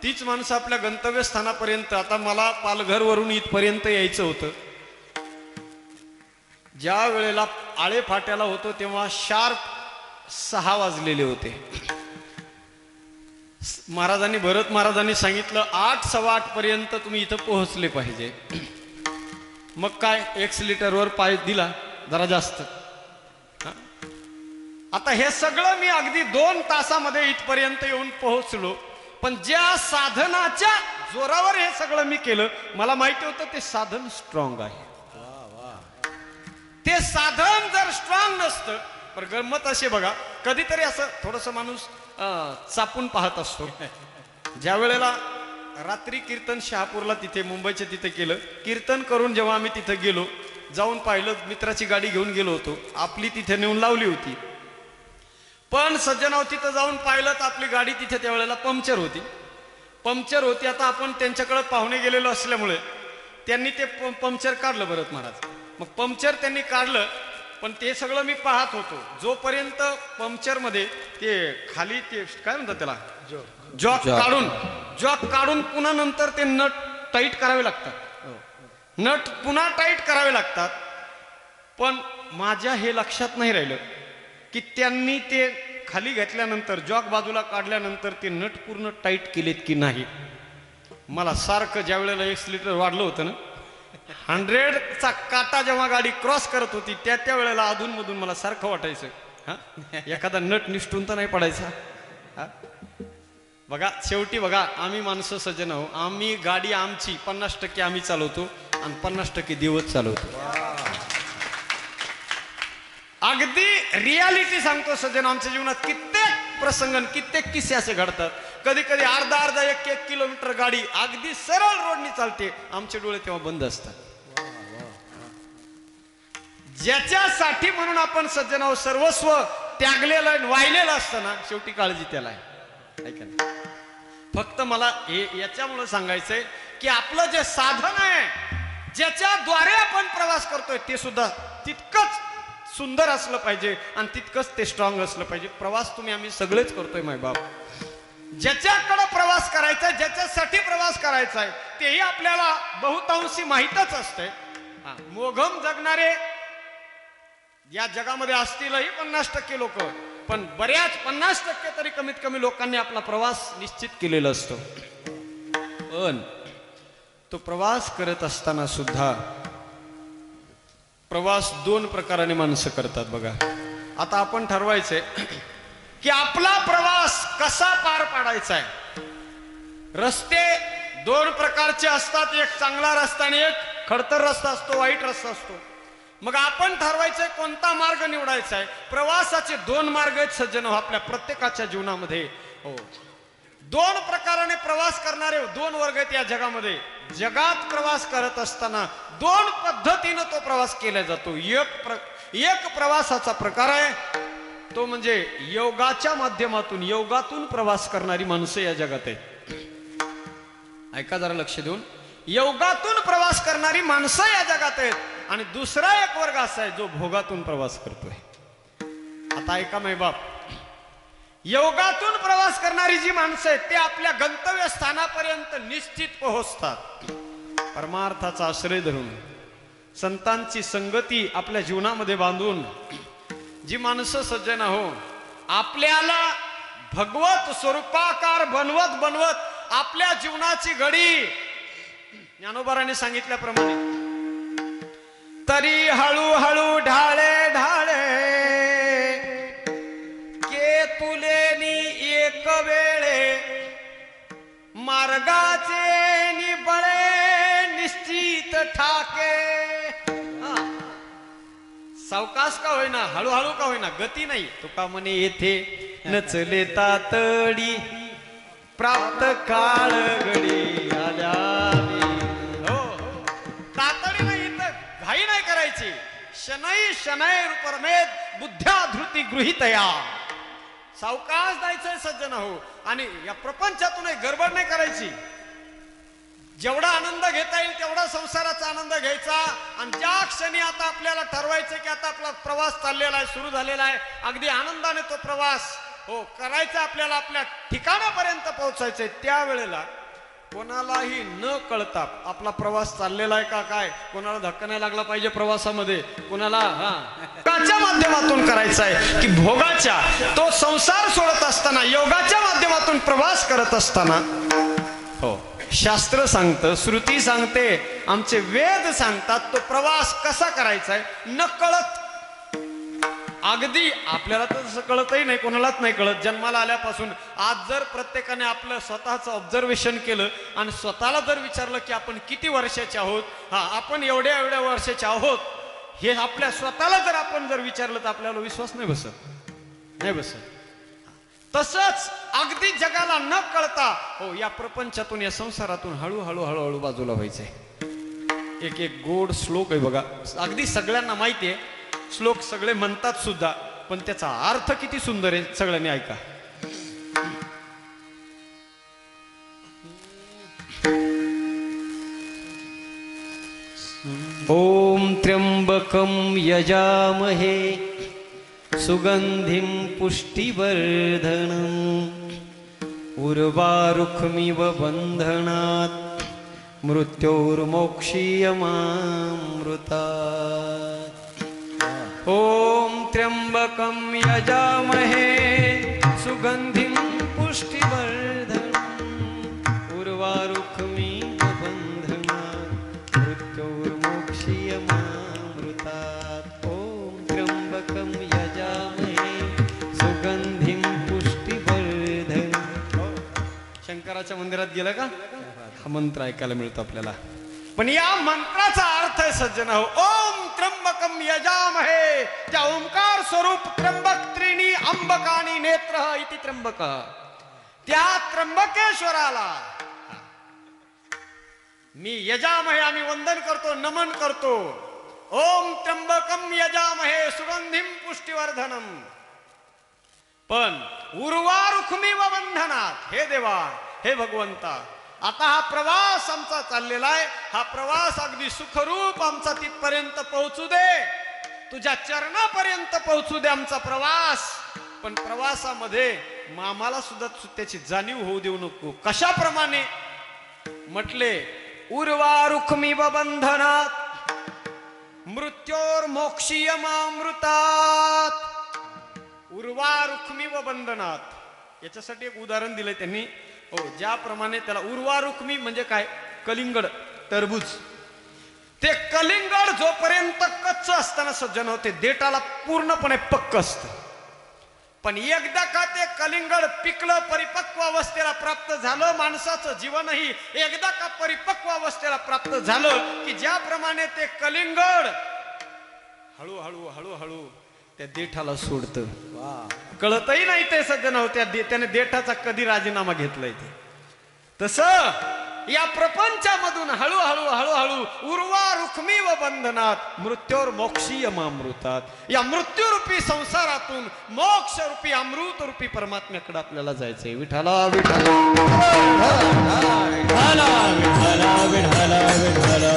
तीच माणसं आपल्या गंतव्य स्थानापर्यंत. आता मला पालघर वरून इथपर्यंत यायचं होतं. ज्या वेळेला आळे फाट्याला होतो तेव्हा शार्प 6 वाजलेले होते. महाराजांनी भरत महाराजांनी सांगितलं 8 सव्वा 8 पर्यंत तुम्ही इथं पोहोचले पाहिजे. मग काय एक्सिलेटरवर पाय दिला जरा जास्त. आता हे सगळं मी अगदी 2 तासामध्ये इथपर्यंत येऊन पोहोचलो. पण ज्या साधनाच्या जोरावर हे सगळं मी केलं, मला माहिती होतं ते साधन स्ट्रॉंग आहे. ते साधन जर स्ट्रॉंग नसतं, पण गंमत असे बघा, कधीतरी असं थोडस माणूस चापून पाहत असतो. ज्या वेळेला रात्री कीर्तन शहापूरला तिथे मुंबईच्या तिथे केलं, कीर्तन करून जेव्हा आम्ही तिथे गेलो, जाऊन पाहिलं, मित्राची गाडी घेऊन गेलो होतो, आपली तिथे नेऊन लावली होती. पण सज्जनाव तिथं जाऊन पाहिलं तर आपली गाडी तिथे त्यावेळेला पंक्चर होती. आता आपण त्यांच्याकडे पाहुणे गेलेलो असल्यामुळे त्यांनी ते पंक्चर काढलं. भरत महाराज मग पंक्चर त्यांनी काढलं, पण ते सगळं मी पाहत होतो. जोपर्यंत पंक्चर मध्ये ते खाली ते काय म्हणतात त्याला, जॉक काढून पुन्हा नंतर ते नट टाईट करावे लागतात. नट पुन्हा टाईट करावे लागतात. पण माझ्या हे लक्षात नाही राहिलं की त्यांनी ते खाली घेतल्यानंतर, जॉक बाजूला काढल्यानंतर ते नट पूर्ण टाईट केलेत की नाही. मला सारखं ज्या वेळेला एक्सिलेटर वाढलं होतं ना, 100चा काटा जेव्हा गाडी क्रॉस करत होती त्या वेळेला अधूनमधून मला सारखं वाटायचं, हा एखादा नट निष्ठून तर नाही पडायचा. हा बघा, शेवटी बघा, आम्ही माणसं सज्जन आहो. आम्ही गाडी आमची 50% आम्ही चालवतो आणि 50% देवच चालवतो. अगदी रियालिटी सांगतो सज्जन, आमच्या जीवनात कित्येक प्रसंग, कित्येक किस्से असे घडतात. कधी कधी अर्धा 1 किलोमीटर गाडी अगदी सरळ रोडनी चालते, आमचे डोळे तेव्हा बंद असतात. ज्याच्यासाठी म्हणून आपण सज्जन सर्वस्व त्यागलेलं वाहिलेलं असतं ना, शेवटी काळजी त्याला आहे. ऐका ना, फक्त मला हे याच्यामुळे सांगायचंय की आपलं जे साधन आहे, ज्याच्याद्वारे आपण प्रवास करतोय, ते सुद्धा तितकंच सुंदर असलं पाहिजे आणि तितकंच ते स्ट्रॉंग असलं पाहिजे. प्रवास आम्ही सगळेच करतोय माय बाप. ज्याच्याकडे प्रवास करायचा आहे, ज्याच्यासाठी प्रवास करायचा आहे, तेही आपल्याला बहुतांशी माहीतच असतंय. मोघम जगणारे या जगामध्ये असतीलही 50% लोक, पण बऱ्याच 50% तरी कमीत कमी लोकांनी आपला प्रवास निश्चित केलेला असतो. पण तो प्रवास करत असताना सुद्धा प्रवास 2 प्रकाराने माणसं करतात बघा. आता आपण ठरवायचंय की आपला प्रवास कसा पार पाडायचा आहे. रस्ते 2 प्रकारचे असतात, एक चांगला रस्ता आणि एक खडतर रस्ता असतो, वाईट रस्ता असतो. मग आपण ठरवायचंय कोणता मार्ग निवडायचा आहे. प्रवासाचे 2 मार्ग आहेत सज्जन आपल्या प्रत्येकाच्या जीवनामध्ये. हो, 2 प्रकाराने प्रवास करणारे 2 वर्ग आहेत या जगामध्ये. जगात प्रवास करत असताना 2 पद्धतीनं तो प्रवास केला जातो. एक प्रवासाचा प्रकार आहे तो म्हणजे योगाच्या माध्यमातून, योगातून प्रवास करणारी माणसं या जगात आहेत. ऐका जरा लक्ष देऊन, योगातून प्रवास करणारी माणसं या जगात आहेत. आणि दुसरा एक वर्ग असा आहे जो भोगातून प्रवास करतोय. आता ऐका माय बाप, योगातून प्रवास करणारी जी माणसं आहेत ते आपल्या गंतव्य स्थानापर्यंत निश्चित पोहोचतात. परमार्थाचा आश्रय धरून, संतांची संगती आपल्या जीवनामध्ये बांधून जी माणसं सज्जन हो, आपल्याला भगवत स्वरूपाकार बनवत आपल्या जीवनाची घडी ज्ञानोबारांनी सांगितल्याप्रमाणे, तरी हळूहळू ढाळे ढाळे के तुलेनी एक वेळे, मार्गाचे निबळे निश्चित ठाके. सावकाश का होईना, हळूहळू का होईना, गती नाही. तुका म्हणे येथे नचले तातडी, प्राप्त काळ घडी आल्यावी. हो, तातडी नाही, इथं घाई नाही करायची. शनै शनै परमेद बुद्ध्या धृती गृहीतया. सावकाश जायचंय सज्जन हो. आणि या प्रपंचातून गडबड नाही करायची. जेवढा आनंद घेता येईल तेवढा संसाराचा आनंद घ्यायचा. आणि ज्या क्षणी आता आपल्याला ठरवायचं की आता आपला प्रवास चाललेला आहे, सुरू झालेला आहे, अगदी आनंदाने तो प्रवास हो करायचा, आपल्याला आपल्या ठिकाणापर्यंत पोहोचायचंय, त्यावेळेला कोणालाही न कळता आपला प्रवास चाललेला आहे का काय, कोणाला धक्का नाही लागला पाहिजे प्रवासामध्ये, कोणाला योगाच्या माध्यमातून करायचा आहे की भोगाच्या, तो संसार सोडत असताना योगाच्या माध्यमातून प्रवास करत असताना. हो, शास्त्र सांगतं, श्रुती सांगते, आमचे वेद सांगतात तो प्रवास कसा करायचा आहे. नकळत अगदी आपल्याला तर तसं कळतही नाही, कोणालाच नाही कळत जन्माला आल्यापासून. आज जर प्रत्येकाने आपलं स्वतःचं ऑब्झर्वेशन केलं आणि स्वतःला जर विचारलं की आपण किती वर्षाचे आहोत, आपण एवढ्या एवढ्या वर्षाचे आहोत, हे आपल्या स्वतःला जर आपण जर विचारलं तर आपल्याला विश्वास नाही बसत. तसंच अगदी जगाला न कळता हो या प्रपंचातून, या संसारातून हळूहळू हळूहळू बाजूला व्हायचंय. एक गोड श्लोक आहे बघा, अगदी सगळ्यांना माहिती आहे, श्लोक सगळे म्हणतात सुद्धा, पण त्याचा अर्थ किती सुंदर आहे, सगळ्यांनी ऐका. ओम त्र्यंबकं यजामहे सुगंधिं पुष्टिवर्धनम् उर्वारुक्मिव बन्धनात् मृत्योर्मोक्षीयमामृतात्. ओम त्र्यंबकं यजामहे सुगंधिं पुष्टिवर्धनम् उर्वारुक्मिव बन्धनात् मृत्योर्मोक्षीयमामृतात्. ओम त्र्यंबकं यजामहे सुगंधिं पुष्टिवर्धनम्. शंकराच्या मंदिरात गेलं का हा मंत्र ऐकायला मिळतो आपल्याला. पण या मंत्राचा अर्थ आहे सज्जन हो, ओम त्र्यंबकम यजामहे. त्या ओंकार स्वरूप त्र्यंबक त्रिणी अंबकानी नेत्र इति त्र्यंबक, त्या त्र्यंबकेश्वराला मी यजामहे, आम्ही वंदन करतो, नमन करतो. ओम त्र्यंबकम यजामहे सुगंधिम पुष्टिवर्धनम. पण उर्वारुक्मिव बंधनात, हे देवा, हे भगवंता, आता हा प्रवास आमचा चाललेला आहे, हा प्रवास अगदी सुखरूप आमचा तिथपर्यंत पोहोचू दे, तुझ्या चरणापर्यंत पोहोचू दे आमचा प्रवास. पण प्रवासामध्ये आम्हाला सुद्धा त्याची जाणीव होऊ देऊ नको. कशाप्रमाणे म्हटले, उर्वारुक्मिव बंधनात मृत्योर्मोक्षीयमामृतात्. उर्वारुक्मिव बंधनात, याच्यासाठी एक उदाहरण दिलंय त्यांनी. हो, ज्याप्रमाणे त्याला उर्वारुक्मी म्हणजे काय, कलिंगड, टरबूज. ते कलिंगड जोपर्यंत कच्च असताना सज्जन होते, देठाला पूर्णपणे पक्क असतं. पण एकदा का ते कलिंगड पिकलं, परिपक्व अवस्थेला प्राप्त झालं, माणसाचं जीवनही एकदा का परिपक्व अवस्थेला प्राप्त झालं की ज्याप्रमाणे ते कलिंगड हळूहळू हळूहळू त्या देठाला सोडतं. कळतही नाही ते सज्जन होत्या, त्याने देठाचा कधी राजीनामा घेतलाय ते. तसं या प्रपंचामधून हळूहळू हळूहळू उर्वारुक्मिव बंधनात मृत्योर्मोक्षीयमामृतात्, या मृत्यूरूपी संसारातून मोक्षरूपी अमृतरूपी परमात्म्याकडे आपल्याला जायचंय. विठ्ठला विठ्ठला विठ्ठला विठ्ठला विठ्ठला विठ्ठला विठ्ठला.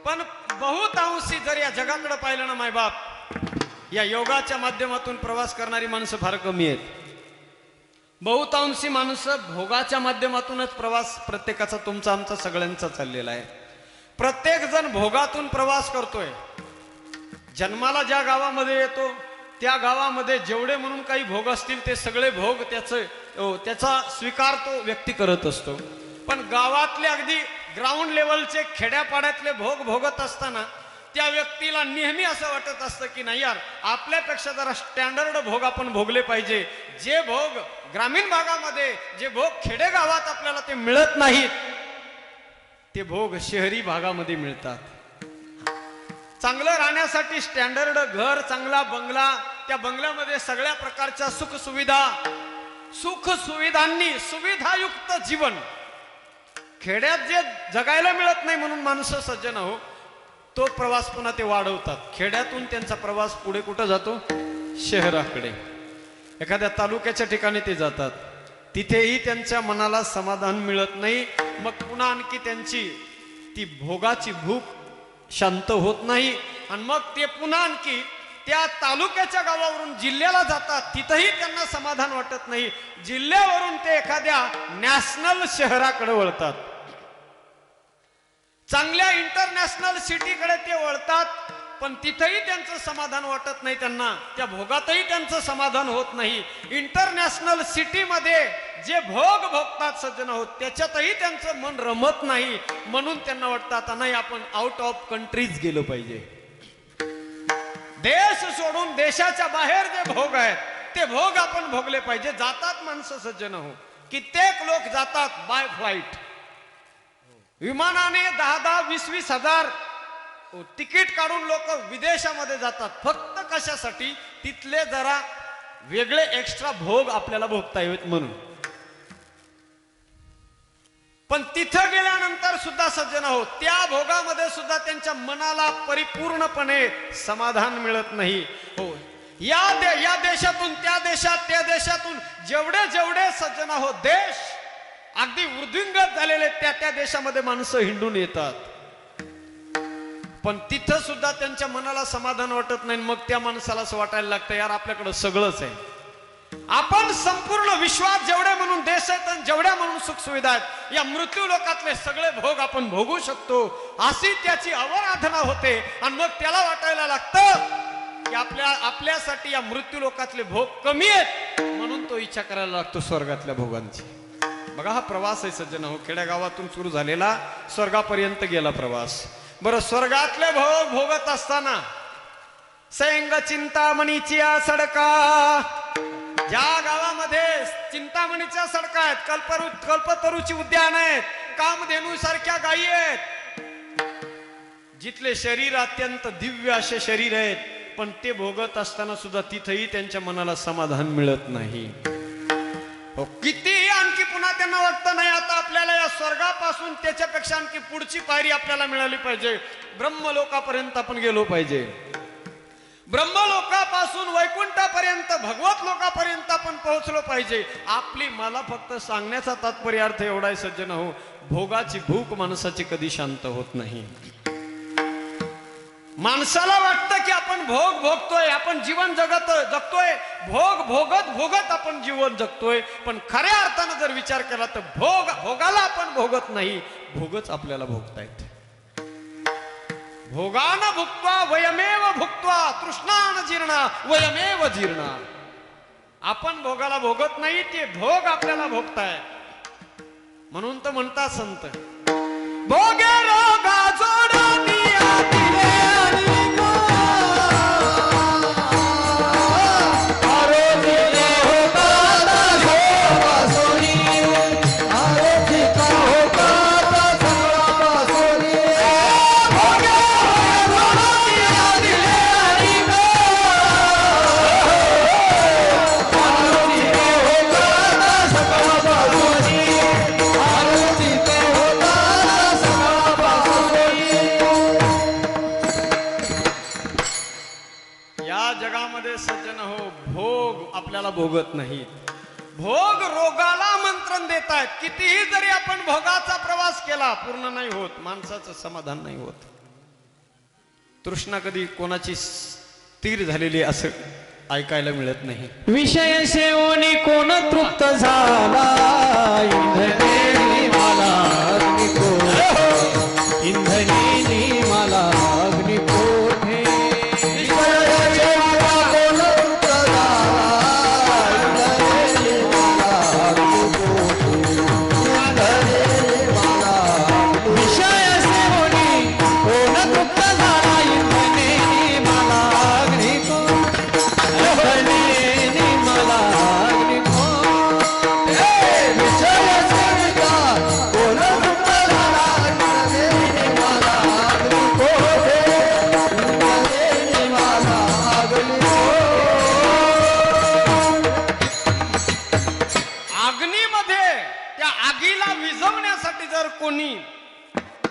पण बहुतांशी जर या जगाकडे पाहिलं ना मायबाप, या योगाच्या माध्यमातून प्रवास करणारी माणसं फार कमी आहेत. बहुतांशी माणसं भोगाच्या माध्यमातूनच प्रवास प्रत्येकाचा, तुमचा, आमचा, सगळ्यांचा चाललेला आहे. प्रत्येक जण भोगातून प्रवास करतोय. जन्माला ज्या गावामध्ये येतो त्या गावामध्ये जेवढे म्हणून काही भोग असतील ते सगळे भोग त्याचा स्वीकार तो व्यक्ती करत असतो. पण गावातले अगदी ग्राउंड लेवलचे, खेड्यापाड्यातले भोग भोगत असताना त्या व्यक्तीला नेहमी असं वाटत असतं की नाही यार, आपल्यापेक्षा जरा स्टँडर्ड भोग आपण भोगले पाहिजे. जे भोग ग्रामीण भागामध्ये, जे भोग खेडेगावात आपल्याला ते मिळत नाहीत, ते भोग शहरी भागामध्ये मिळतात. चांगलं राहण्यासाठी स्टँडर्ड घर, चांगला बंगला, त्या बंगल्यामध्ये सगळ्या प्रकारच्या सुख सुविधांनी सुविधायुक्त जीवन. खेड्यात जे जगायला मिळत नाही म्हणून माणसं सज्जन हो तो प्रवास पुन्हा ते वाढवतात. खेड्यातून त्यांचा प्रवास पुढे कुठं जातो, शहराकडे, एखाद्या तालुक्याच्या ठिकाणी ते जातात. तिथेही त्यांच्या मनाला समाधान मिळत नाही. मग पुन्हा आणखी त्यांची ती भोगाची भूक शांत होत नाही आणि मग ते पुन्हा आणखी त्या तालुक्याच्या गावावरून जिल्ह्याला जातात. तिथेही त्यांना समाधान वाटत नाही. जिल्ह्यावरून ते एखाद्या नॅशनल शहराकडे वळतात. चांगल्या इंटरनॅशनल सिटीकडे ते वळतात. पण तिथेही त्यांचं समाधान वाटत नाही त्यांना, त्या भोगातही त्यांचं समाधान होत नाही. इंटरनॅशनल सिटीमध्ये जे भोग भोगतात सज्जन होत त्याच्यातही त्यांचं मन रमत नाही. म्हणून त्यांना वाटतं आता नाही, आपण आउट ऑफ कंट्रीज गेलो पाहिजे. देश सोडून देशाच्या बाहेर जे भोग आहेत ते भोग आपण भोगले पाहिजे. जातात माणसं सज्जन हो, कित्येक लोक जातात बाय फ्लाईट, विमानाने 10,000 20,000 हजार तिकीट काढून लोक विदेशामध्ये जातात. फक्त कशासाठी? तिथले जरा वेगळे एक्स्ट्रा भोग आपल्याला भोगता येत म्हणून. पण तिथं गेल्यानंतर सुद्धा सज्जन हो, त्या भोगामध्ये सुद्धा त्यांच्या मनाला परिपूर्णपणे समाधान मिळत नाही. हो, या देशातून त्या देशात, त्या देशातून जेवढे जेवढे सज्जन हो देश अगदी वृद्धिंगत झालेले त्या देशामध्ये माणसं हिंडून येतात. पण तिथं सुद्धा त्यांच्या मनाला समाधान वाटत नाही. मग त्या माणसाला असं वाटायला लागतं, यार आपल्याकडे सगळंच आहे. आपण संपूर्ण विश्वात जेवढे म्हणून देश आहेत आणि जेवढ्या म्हणून सुखसुविधा आहेत, या मृत्यू लोकातले सगळे भोग आपण भोगू शकतो, अशी त्याची अवराधना होते. आणि मग त्याला वाटायला लागतं की आपल्यासाठी या मृत्यू लोकातले भोग कमी आहेत, म्हणून तो इच्छा करायला लागतो स्वर्गातल्या भोगांची. बघा हा प्रवास आहे सज्जन हो, खेड्यागावातून सुरू झालेला स्वर्गापर्यंत गेला प्रवास. बरं, स्वर्गातले भोग भोगत असताना सैंग चिंतामणीची सडका, ज्या गावामध्ये चिंतामणीच्या सडका आहेत, कल्पतरूची उद्यान आहेत, कामधेनू सारख्या गायी आहेत, जिथले शरीर अत्यंत दिव्य असे शरीर आहेत, पण ते भोगत असताना सुद्धा तिथेही त्यांच्या मनाला समाधान मिळत नाही. हो, कितीही आणखी पुन्हा त्यांना वाटतं नाही आता आपल्याला या स्वर्गापासून त्याच्यापेक्षा आणखी पुढची पायरी आपल्याला मिळाली पाहिजे, ब्रह्मलोकापर्यंत आपण गेलो पाहिजे. ब्रह्मलोकापासून वैकुंठापर्यंत, भगवत लोकापर्यंत आपण पोहोचलो पाहिजे. आपली मला फक्त सांगण्याचा तात्पर्य अर्थ एवढा आहे सज्जन हो, भोगाची भूक माणसाची कधी शांत होत नाही. माणसाला वाटतं की आपण भोग भोगतोय, आपण जीवन जगतोय, भोग भोगत भोगत आपण जीवन जगतोय. पण खऱ्या अर्थानं जर विचार केला तर भोगाला आपण भोगत नाही, भोगच आपल्याला भोगतायत. भोगान भुक्त्वा वयमेव भुक्त्वा तृष्णान जीर्णा वयमेव जीर्णा. आपण भोगाला भोगत नाही, ते भोग आपल्याला भोगताय. म्हणून तर म्हणतात संत, भोगे रोगा जोडणी भोगत नाहीत. भोग रोगाला आमंत्रण देत आहेत. कितीही जरी आपण भोगाचा प्रवास केला, पूर्ण नाही होत, माणसाचं समाधान नाही होत. तृष्णा कधी कोणाची स्थिर झालेली असं ऐकायला मिळत नाही. विषय सेवनी कोण तृप्त झाला, इंधनी मला अग्निकोठ, इंधनी मला अग्निकोठे.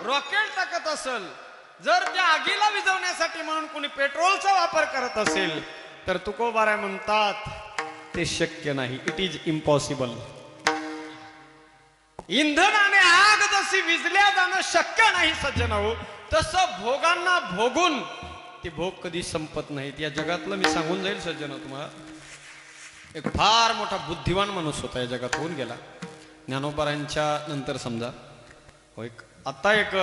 रॉकेट टाकत असेल, जर त्या आगीला विझवण्यासाठी म्हणून कोणी पेट्रोलचा वापर करत असेल, तर तुकोबाराय म्हणतात ते शक्य नाही. It is impossible. इंधनाने आग जशी विझल्या जाणं शक्य नाही सज्जन हो, तसं भोगांना भोगून ते भोग कधी संपत नाहीत. या जगातलं मी सांगून जाईल सज्जन तुम्हाला, एक फार मोठा बुद्धिवान माणूस होता, या जगात होऊन गेला. ज्ञानोबारायांच्या नंतर समजा आता एक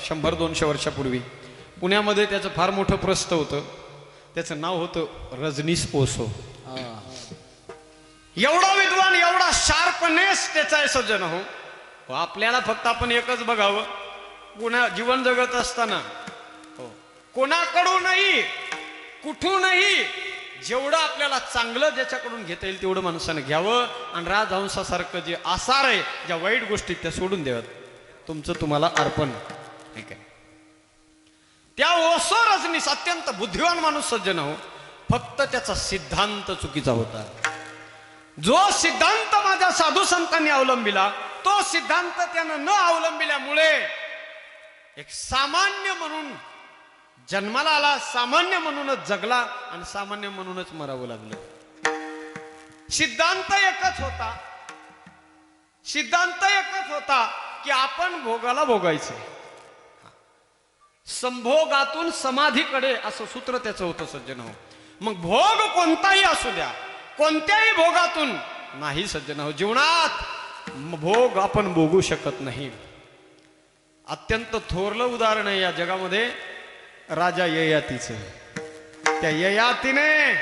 100-200 वर्षापूर्वी पुण्यामध्ये त्याचं फार मोठं प्रस्थ होतं. त्याचं नाव होतं रजनीश ओसो. एवढा विद्वान, एवढा शार्पनेस त्याचा आहे सज्जन हो. आपल्याला फक्त आपण एकच बघावं, पुन्हा जीवन जगत असताना कोणाकडूनही कुठूनही जेवढं आपल्याला चांगलं ज्याच्याकडून घेता येईल तेवढं माणसानं घ्यावं आणि राजहंसासारखं जे आसार आहे, ज्या वाईट गोष्टी त्या सोडून द्याव्यात. तुमचं तुम्हाला अर्पण. ठीक आहे. त्या ओसो रजनीस अत्यंत बुद्धिवान माणूस सज्जन हो, फक्त त्याचा सिद्धांत चुकीचा होता. जो सिद्धांत माझ्या साधू संतांनी अवलंबिला, तो सिद्धांत त्यानं न अवलंबिल्यामुळे एक सामान्य म्हणून जन्माला आला, सामान्य म्हणूनच जगला आणि सामान्य म्हणूनच मरावं लागलं. सिद्धांत एकच होता, सिद्धांत एकच होता की आपण भोगाला भोगायचं. संभोगातून समाधीकडे असं सूत्र त्याचं होतं सज्जन हो. मग भोग कोणताही असू द्या, कोणत्याही भोगातून नाही सज्जन हो. जीवनात भोग आपण भोगू शकत नाही. अत्यंत थोरलं उदाहरण आहे या जगामध्ये राजा ययातीचं. त्या ययातीने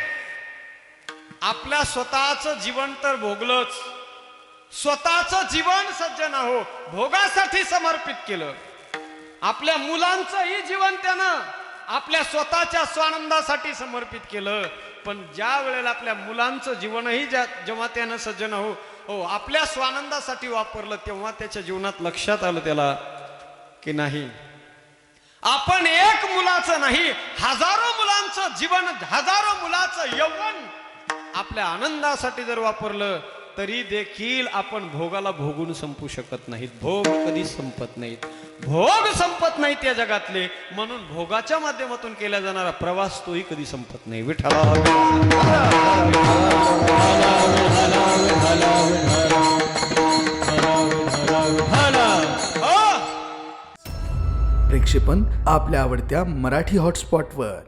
आपल्या स्वतःचं जीवन तर भोगलंच, स्वतःचं जीवन सज्जन हो भोगासाठी समर्पित केलं. आपल्या मुलांचंही जीवन त्यानं आपल्या स्वतःच्या स्वानंदासाठी समर्पित केलं. पण ज्या वेळेला आपल्या मुलांचं जीवनही जेव्हा त्यानं सज्जन हो आपल्या स्वानंदासाठी वापरलं, तेव्हा त्याच्या जीवनात लक्षात आलं त्याला की नाही, आपण एक मुलाचं नाही, हजारो मुलांचं जीवन, हजारो मुलाचं यौवन आपल्या आनंदासाठी जर वापरलं तरी देखील आपण भोगाला भोगून संपू शकत नाहीत. भोग कधी संपत नाहीत, भोग संपत नाहीत या जगातले. म्हणून भोगाच्या माध्यमातून केला जाणारा प्रवास तोही कधी संपत नाही. विठ्ठला प्रक्षेपण आपल्या आवडत्या मराठी हॉटस्पॉटवर.